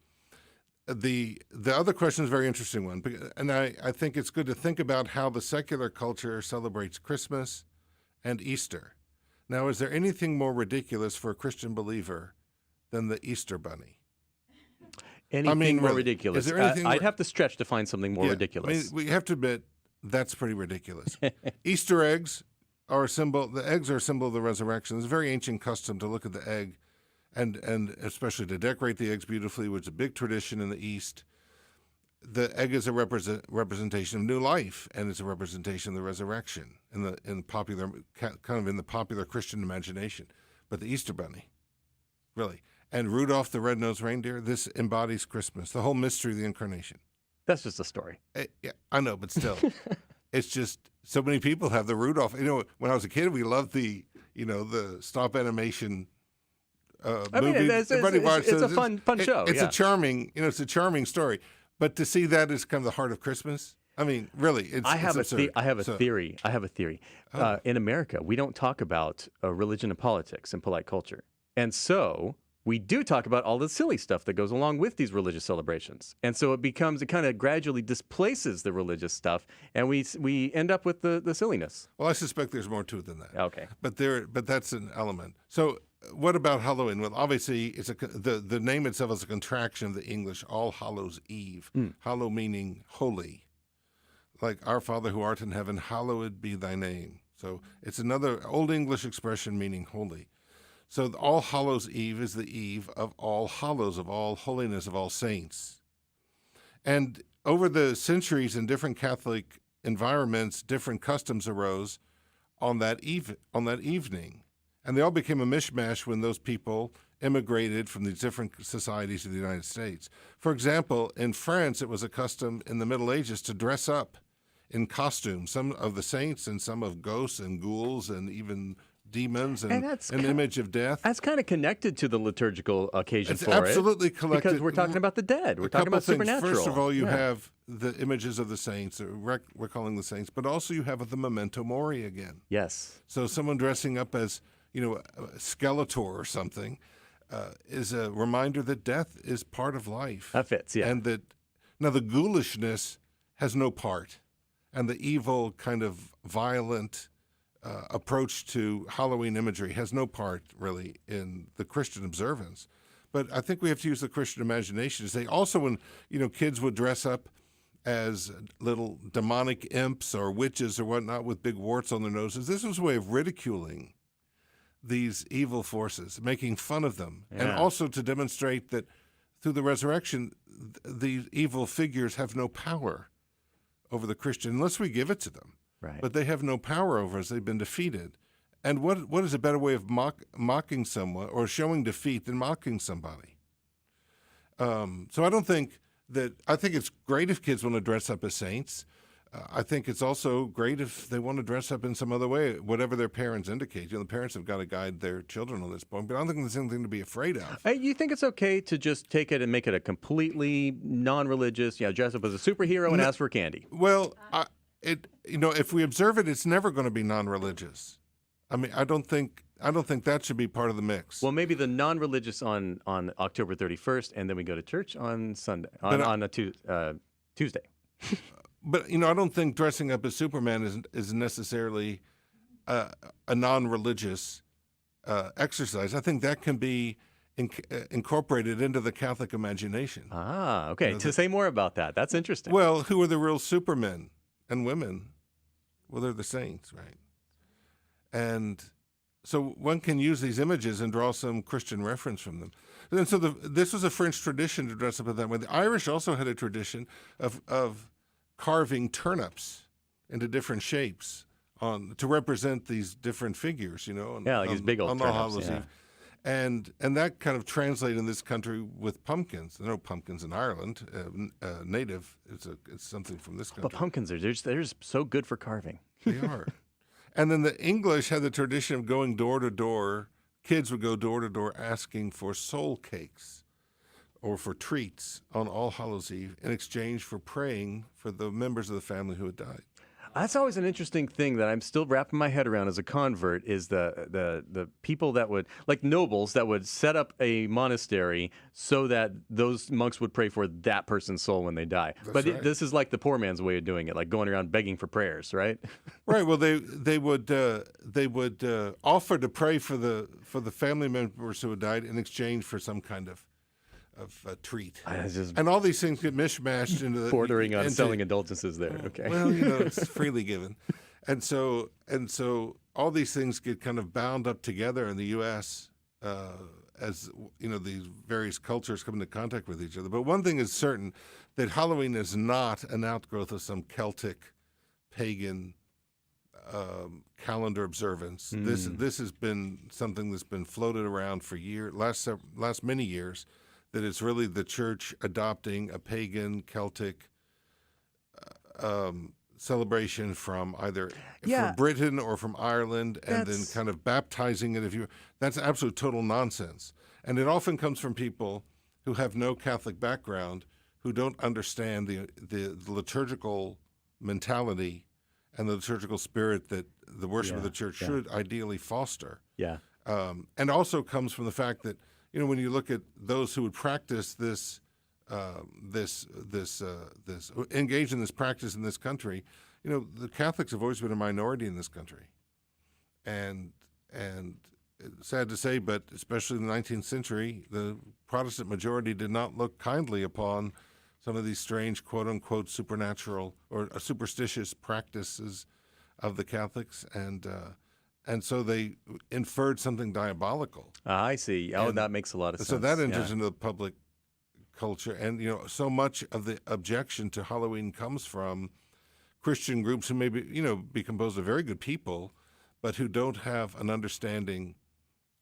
The other question is a very interesting one, and I think it's good to think about how the secular culture celebrates Christmas and Easter. Now, is there anything more ridiculous for a Christian believer than the Easter bunny? Anything more ridiculous? Is there anything I'd have to stretch to find something more ridiculous. We have to admit that's pretty ridiculous. Easter eggs are a symbol. The eggs are a symbol of the resurrection. It's a very ancient custom to look at the egg and especially to decorate the eggs beautifully, which is a big tradition in the East. The egg is a representation of new life, and it's a representation of the resurrection in the popular Christian imagination. But the Easter bunny, really, and Rudolph the Red-Nosed Reindeer, this embodies Christmas, the whole mystery of the incarnation. That's just a story. Yeah, I know, but still, it's just so many people have the Rudolph. When I was a kid, we loved the stop animation. Movie. It's a fun show. It's a charming story. But to see that as kind of the heart of Christmas, I mean, really, it's absurd. I have a theory. In America, we don't talk about religion and politics and polite culture, and so we do talk about all the silly stuff that goes along with these religious celebrations. And so it kind of gradually displaces the religious stuff, and we end up with the silliness. Well, I suspect there's more to it than that. Okay, but that's an element. So. What about Halloween? Well, obviously, it's the name itself is a contraction of the English All Hallows Eve. Hallow meaning holy, like Our Father who art in heaven, hallowed be thy name. So it's another Old English expression meaning holy. So All Hallows Eve is the eve of all hallows, of all holiness, of all saints. And over the centuries in different Catholic environments, different customs arose on that evening. And they all became a mishmash when those people immigrated from these different societies of the United States. For example, in France, it was a custom in the Middle Ages to dress up in costume, some of the saints and some of ghosts and ghouls and even demons And and that's an image of death. That's kind of connected to the liturgical occasion It's for absolutely it. connected. Because we're talking about the dead. We're talking couple about things. supernatural. First of all, you Yeah. have the images of the saints, we're calling the saints, but also you have the memento mori again. Yes. So someone dressing up as, a Skeletor or something is a reminder that death is part of life. That fits, yeah. And that now the ghoulishness has no part, and the evil kind of violent approach to Halloween imagery has no part really in the Christian observance. But I think we have to use the Christian imagination to say also when, kids would dress up as little demonic imps or witches or whatnot with big warts on their noses, this was a way of ridiculing these evil forces, making fun of them, and Yeah. also to demonstrate that through the resurrection, these evil figures have no power over the Christian unless we give it to them. Right. But they have no power over us. They've been defeated. And what is a better way of mocking someone or showing defeat than mocking somebody? So I don't think that – I think it's great if kids want to dress up as saints. I think it's also great if they want to dress up in some other way, whatever their parents indicate. The parents have got to guide their children on this point, but I don't think there's anything to be afraid of. You think it's okay to just take it and make it a completely non-religious, dress up as a superhero and ask for candy? Well, if we observe it, it's never going to be non-religious. I mean, I don't think that should be part of the mix. Well, maybe the non-religious on October 31st, and then we go to church on Sunday, on a Tuesday. But I don't think dressing up as Superman is necessarily a non-religious exercise. I think that can be incorporated into the Catholic imagination. Ah, okay. To say more about that, that's interesting. Well, who are the real supermen and women? Well, they're the saints, right? And so one can use these images and draw some Christian reference from them. And so this was a French tradition to dress up in that way. The Irish also had a tradition of carving turnips into different shapes to represent these different figures, like these big old on turnips, Hallows Eve. And that kind of translated in this country with pumpkins. There are no pumpkins in Ireland. Native, it's something from this country. But pumpkins they're just so good for carving. They are. And then the English had the tradition of going door to door. Kids would go door to door asking for soul cakes or for treats on All Hallows Eve in exchange for praying for the members of the family who had died. That's always an interesting thing that I'm still wrapping my head around as a convert is the people that would, like nobles, that would set up a monastery so that those monks would pray for that person's soul when they die. That's right. This is like the poor man's way of doing it, like going around begging for prayers, right? Right. Well, they would offer to pray for the family members who had died in exchange for some kind of a treat. And all these things get mishmashed into the bordering on selling indulgences there. Okay. Well, it's freely given. And so all these things get kind of bound up together in the U.S. As these various cultures come into contact with each other. But one thing is certain, that Halloween is not an outgrowth of some Celtic pagan calendar observance. This has been something that's been floated around for last many years, that it's really the church adopting a pagan Celtic celebration from either from Britain or from Ireland, and then kind of baptizing it. That's absolute total nonsense. And it often comes from people who have no Catholic background, who don't understand the liturgical mentality and the liturgical spirit that the worship of the church should ideally foster. Yeah. And also comes from the fact that, when you look at those who would practice this engage in this practice in this country, the Catholics have always been a minority in this country, and sad to say, but especially in the 19th century, the Protestant majority did not look kindly upon some of these strange, quote unquote, supernatural or superstitious practices of the Catholics, and so they inferred something diabolical. I see. Oh, that makes a lot of sense. So that enters into the public culture. And, so much of the objection to Halloween comes from Christian groups who may be composed of very good people, but who don't have an understanding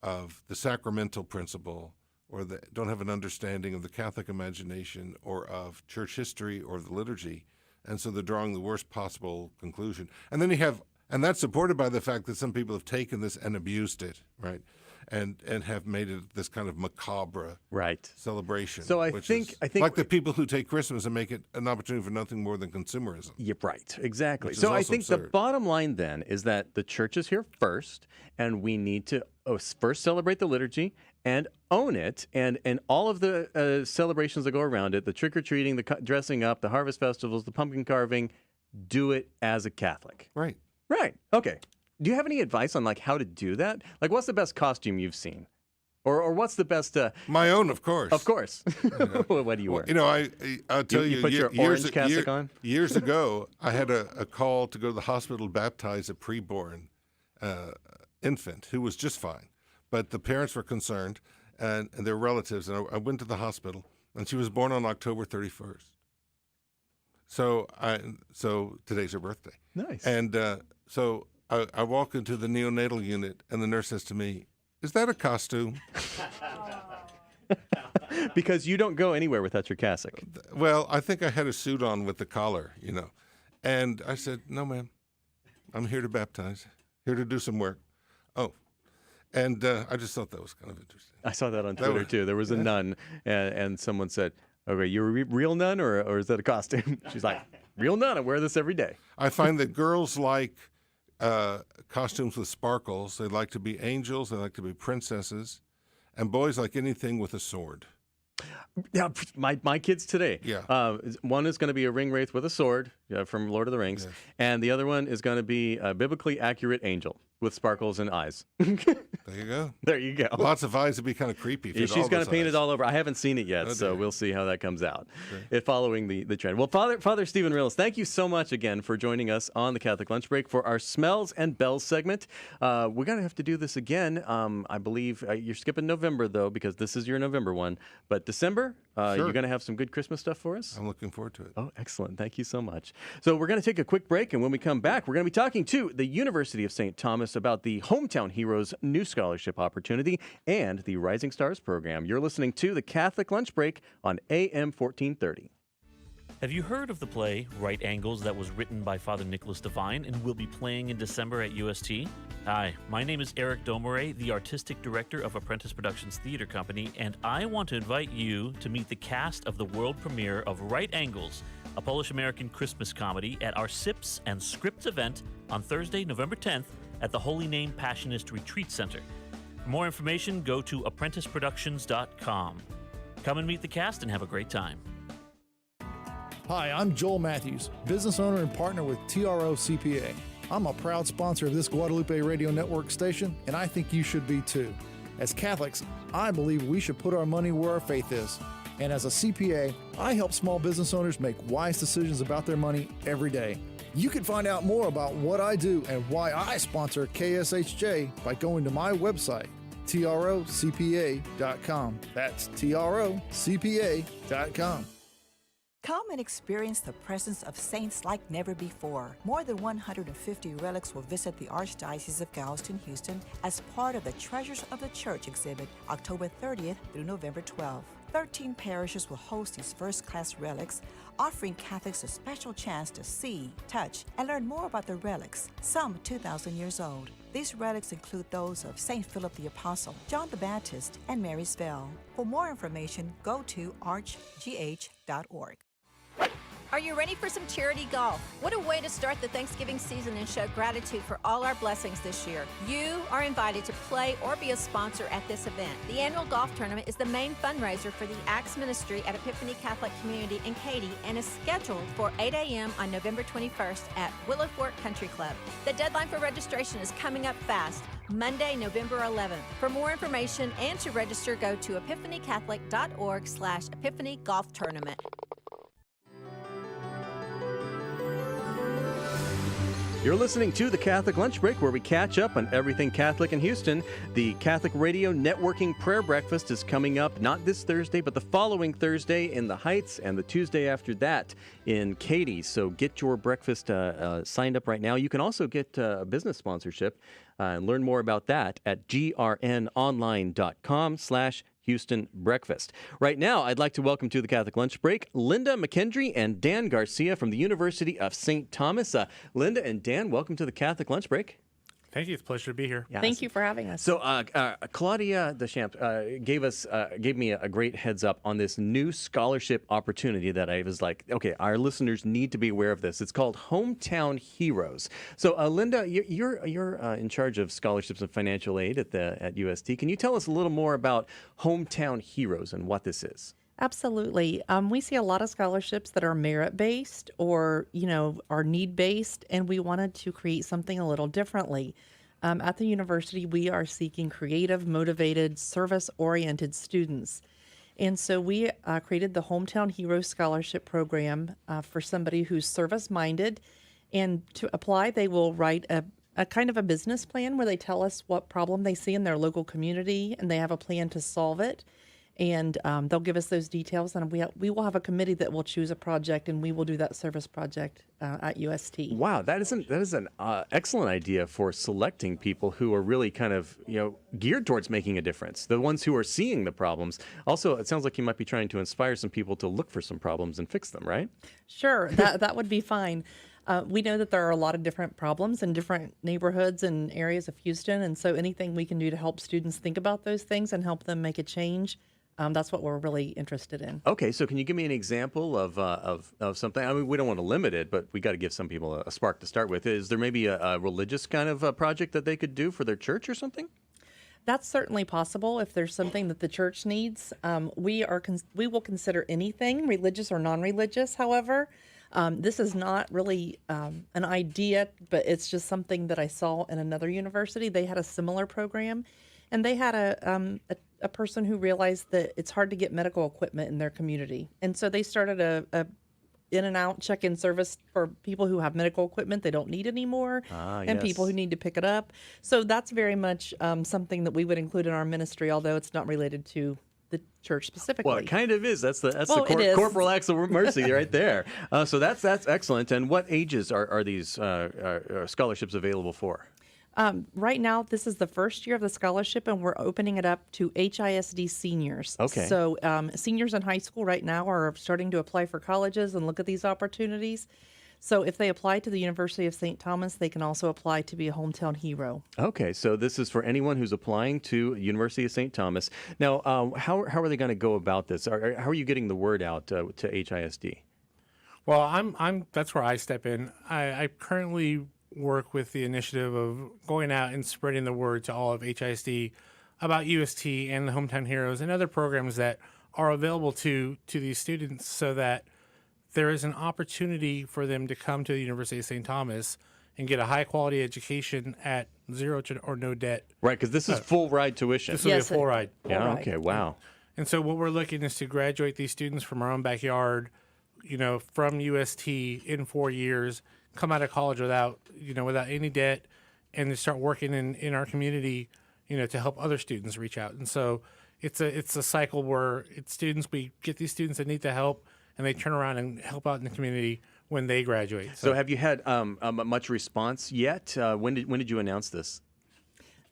of the sacramental principle, or don't have an understanding of the Catholic imagination or of church history or the liturgy. And so they're drawing the worst possible conclusion. And then you have And that's supported by the fact that some people have taken this and abused it, right? And have made it this kind of macabre celebration. So I think like the people who take Christmas and make it an opportunity for nothing more than consumerism. Yeah, right, exactly. Which is So I also think the absurd. bottom line then is that the church is here first, and we need to first celebrate the liturgy and own it, and all of the celebrations that go around it, the trick-or-treating, the dressing up, the harvest festivals, the pumpkin carving, do it as a Catholic. Right. Right, okay. Do you have any advice on like how to do that? Like, what's the best costume you've seen, or what's the best? My own, of course. Of course. What do you wear? You know, I'll tell you. Put your orange cassock on. Years ago, I had a call to go to the hospital to baptize a preborn infant who was just fine, but the parents were concerned and their relatives, and I went to the hospital, and she was born on October 31st. So today's her birthday. Nice. And so I walk into the neonatal unit, and the nurse says to me, "Is that a costume?" Because you don't go anywhere without your cassock. Well, I think I had a suit on with the collar, you know. And I said, "No, ma'am. I'm here to baptize, here to do some work." Oh. And I just thought that was kind of interesting. I saw that on Twitter, too. There was a nun, and someone said, "Okay, you're a real nun, or is that a costume?" She's like, "Real nun. I wear this every day." I find that girls like costumes with sparkles. They like to be angels. They like to be princesses. And boys like anything with a sword. Yeah, my kids today. Yeah. One is going to be a ring wraith with a sword from Lord of the Rings, and the other one is going to be a biblically accurate angel with sparkles and eyes. There you go. There you go. Lots of eyes would be kind of creepy. Yeah, she's going to paint it all over. I haven't seen it yet, so we'll see how that comes out. Following the trend. Well, Father Stephen Rillis, thank you so much again for joining us on the Catholic Lunch Break for our Smells and Bells segment. We're going to have to do this again. I believe you're skipping November, though, because this is your November one. But December, you're going to have some good Christmas stuff for us? I'm looking forward to it. Oh, excellent. Thank you so much. So we're going to take a quick break, and when we come back, we're going to be talking to the University of St. Thomas about the Hometown Heroes new scholarship opportunity and the Rising Stars program. You're listening to the Catholic Lunch Break on AM 1430. Have you heard of the play Right Angles that was written by Father Nicholas Devine and will be playing in December at UST? Hi, my name is Eric Domare, the artistic director of Apprentice Productions Theater Company, and I want to invite you to meet the cast of the world premiere of Right Angles, a Polish-American Christmas comedy, at our Sips and Scripts event on Thursday, November 10th at the Holy Name Passionist Retreat Center. For more information, go to apprenticeproductions.com. Come and meet the cast and have a great time. Hi, I'm Joel Matthews, business owner and partner with TRO CPA. I'm a proud sponsor of this Guadalupe Radio Network station, and I think you should be too. As Catholics, I believe we should put our money where our faith is. And as a CPA, I help small business owners make wise decisions about their money every day. You can find out more about what I do and why I sponsor KSHJ by going to my website, trocpa.com. That's trocpa.com. Come and experience the presence of saints like never before. More than 150 relics will visit the Archdiocese of Galveston, Houston as part of the Treasures of the Church exhibit October 30th through November 12th. 13 parishes will host these first-class relics, offering Catholics a special chance to see, touch, and learn more about the relics, some 2,000 years old. These relics include those of St. Philip the Apostle, John the Baptist, and Mary's Bell. For more information, go to archgh.org. Are you ready for some charity golf? What a way to start the Thanksgiving season and show gratitude for all our blessings this year. You are invited to play or be a sponsor at this event. The annual golf tournament is the main fundraiser for the Acts Ministry at Epiphany Catholic Community in Katy and is scheduled for 8 a.m. on November 21st at Willow Fork Country Club. The deadline for registration is coming up fast, Monday, November 11th. For more information and to register, go to epiphanycatholic.org/Epiphany Golf Tournament. You're listening to the Catholic Lunch Break, where we catch up on everything Catholic in Houston. The Catholic Radio Networking Prayer Breakfast is coming up not this Thursday, but the following Thursday in the Heights, and the Tuesday after that in Katy. So get your breakfast signed up right now. You can also get a business sponsorship and learn more about that at grnonline.com/Houston Houston Breakfast. Right now, I'd like to welcome to the Catholic Lunch Break Linda McKendry and Dan Garcia from the University of St. Thomas. Linda and Dan, welcome to the Catholic Lunch Break. Thank you. It's a pleasure to be here. Yes. Thank you for having us. So, Claudia Deschamps gave me a great heads up on this new scholarship opportunity that I was like, okay, our listeners need to be aware of this. It's called Hometown Heroes. So, Linda, you're in charge of scholarships and financial aid at UST. Can you tell us a little more about Hometown Heroes and what this is? Absolutely. We see a lot of scholarships that are merit-based or, are need-based, and we wanted to create something a little differently. At the university, we are seeking creative, motivated, service-oriented students. And so we created the Hometown Heroes Scholarship Program for somebody who's service-minded. And to apply, they will write a kind of a business plan where they tell us what problem they see in their local community, and they have a plan to solve it. And they'll give us those details, and we will have a committee that will choose a project, and we will do that service project at UST. Wow, that is an excellent idea for selecting people who are really kind of geared towards making a difference. The ones who are seeing the problems. Also, it sounds like you might be trying to inspire some people to look for some problems and fix them, right? Sure, that would be fine. We know that there are a lot of different problems in different neighborhoods and areas of Houston, and so anything we can do to help students think about those things and help them make a change. That's what we're really interested in. Okay, so can you give me an example of something? I mean, we don't want to limit it, but we got to give some people a spark to start with. Is there maybe a religious kind of project that they could do for their church or something? That's certainly possible if there's something that the church needs. We will consider anything, religious or non-religious. However, this is not really an idea, but it's just something that I saw in another university. They had a similar program, and they had a person who realized that it's hard to get medical equipment in their community. And so they started a in and out check-in service for people who have medical equipment they don't need anymore, and people who need to pick it up. So that's very much something that we would include in our ministry, although it's not related to the church specifically. Well, it kind of is. That's the corporal acts of mercy right there. So that's excellent. And what ages are these scholarships available for? Right now, this is the first year of the scholarship, and we're opening it up to HISD seniors. Okay. So seniors in high school right now are starting to apply for colleges and look at these opportunities. So if they apply to the University of St. Thomas, they can also apply to be a hometown hero. Okay, so this is for anyone who's applying to University of St. Thomas. Now, how are they going to go about this? How are you getting the word out to HISD? Well, that's where I step in. I currently work with the initiative of going out and spreading the word to all of HISD about UST and the Hometown Heroes and other programs that are available to these students, so that there is an opportunity for them to come to the University of St. Thomas and get a high-quality education at zero or no debt. Right, because this is full ride tuition. This will be a full ride. Yeah, okay, wow. And so what we're looking is to graduate these students from our own backyard, from UST in 4 years, come out of college without any debt, and to start working in our community, to help other students reach out. And so it's a cycle where we get these students that need the help, and they turn around and help out in the community when they graduate. So have you had much response yet? When did you announce this?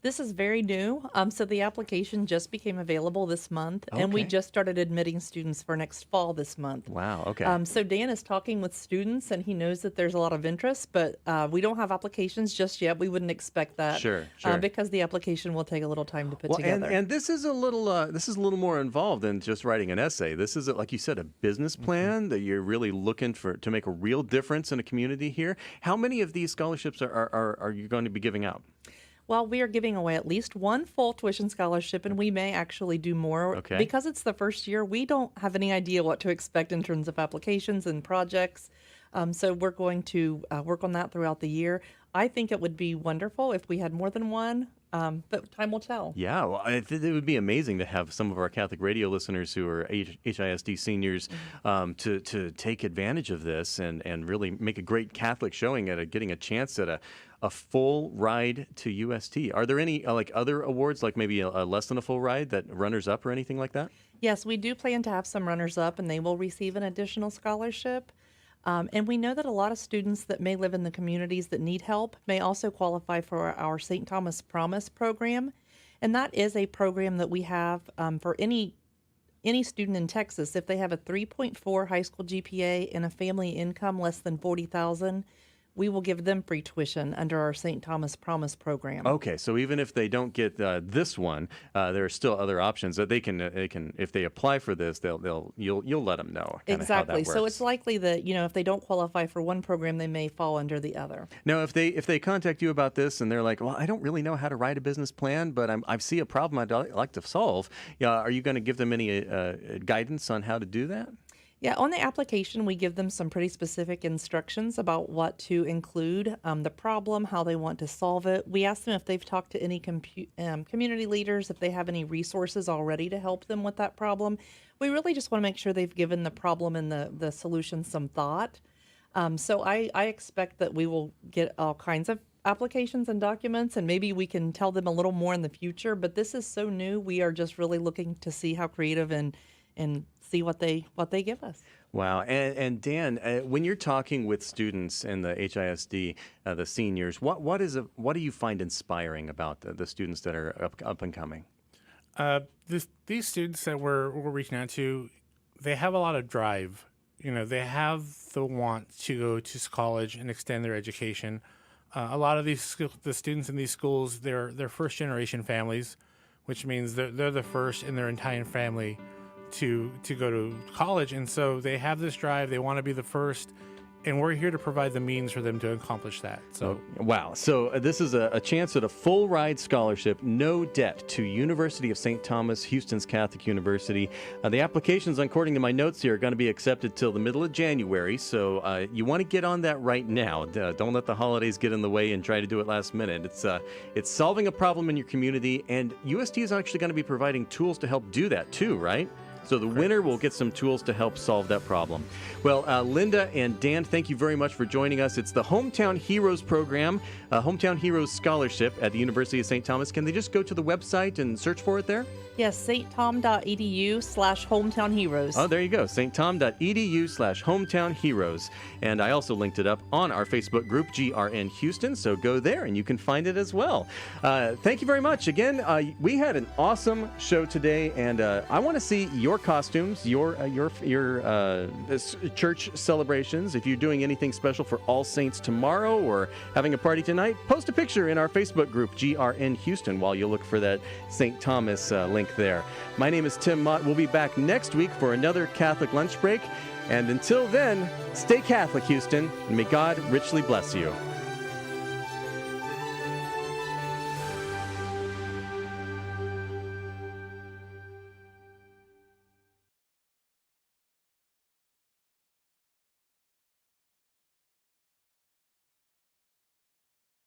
This is very new. So the application just became available this month, and we just started admitting students for next fall this month. Wow, okay. So Dan is talking with students, and he knows that there's a lot of interest, but we don't have applications just yet. We wouldn't expect that. Sure. Because the application will take a little time to put together. And this is a little more involved than just writing an essay. This is, like you said, a business plan that you're really looking to make a real difference in a community here. How many of these scholarships are you going to be giving out? Well, we are giving away at least one full tuition scholarship, and we may actually do more. Okay. Because it's the first year, we don't have any idea what to expect in terms of applications and projects. So we're going to work on that throughout the year. I think it would be wonderful if we had more than one, but time will tell. Yeah, well, it would be amazing to have some of our Catholic radio listeners who are HISD seniors to take advantage of this and really make a great Catholic showing at getting a chance at a full ride to UST. Are there any other awards, like maybe a less than a full ride, that runners up or anything like that? Yes, we do plan to have some runners up, and they will receive an additional scholarship. And we know that a lot of students that may live in the communities that need help may also qualify for our St. Thomas Promise program. And that is a program that we have for any student in Texas. If they have a 3.4 high school GPA and a family income less than $40,000, we will give them free tuition under our St. Thomas Promise program. Okay, so even if they don't get this one, there are still other options that they can if they apply for this, you'll let them know kinda Exactly. how that So works. it's likely that, if they don't qualify for one program, they may fall under the other. Now, if they contact you about this and they're like, well, I don't really know how to write a business plan, but I see a problem I'd like to solve, are you going to give them any guidance on how to do that? Yeah, on the application, we give them some pretty specific instructions about what to include, the problem, how they want to solve it. We ask them if they've talked to any community leaders, if they have any resources already to help them with that problem. We really just want to make sure they've given the problem and the solution some thought. So I expect that we will get all kinds of applications and documents, and maybe we can tell them a little more in the future. But this is so new. We are just really looking to see how creative and see what they give us. Wow. And Dan, when you're talking with students in the HISD, the seniors, what do you find inspiring about the students that are up and coming? These students that we're reaching out to, they have a lot of drive. They have the want to go to college and extend their education. A lot of the students in these schools, they're first generation families, which means they're the first in their entire family to go to college, and so they have this drive. They want to be the first, and we're here to provide the means for them to accomplish that. So, wow. So this is a chance at a full ride scholarship, no debt, to University of St. Thomas, Houston's Catholic University. The applications, according to my notes here, are going to be accepted till the middle of January. So you want to get on that right now. Don't let the holidays get in the way and try to do it last minute. It's solving a problem in your community, and UST is actually going to be providing tools to help do that too, right? So the winner will get some tools to help solve that problem. Well, Linda and Dan, thank you very much for joining us. It's the Hometown Heroes program, Hometown Heroes Scholarship at the University of St. Thomas. Can they just go to the website and search for it there? Yes, sttom.edu/hometownheroes. Oh, there you go, sttom.edu/hometownheroes. And I also linked it up on our Facebook group, GRN Houston, so go there and you can find it as well. Thank you very much. Again, we had an awesome show today, and I want to see your costumes, your church celebrations. If you're doing anything special for All Saints tomorrow or having a party tonight, post a picture in our Facebook group, GRN Houston, while you look for that St. Thomas link there. My name is Tim Mott. We'll be back next week for another Catholic lunch break. And until then, stay Catholic, Houston, and may God richly bless you.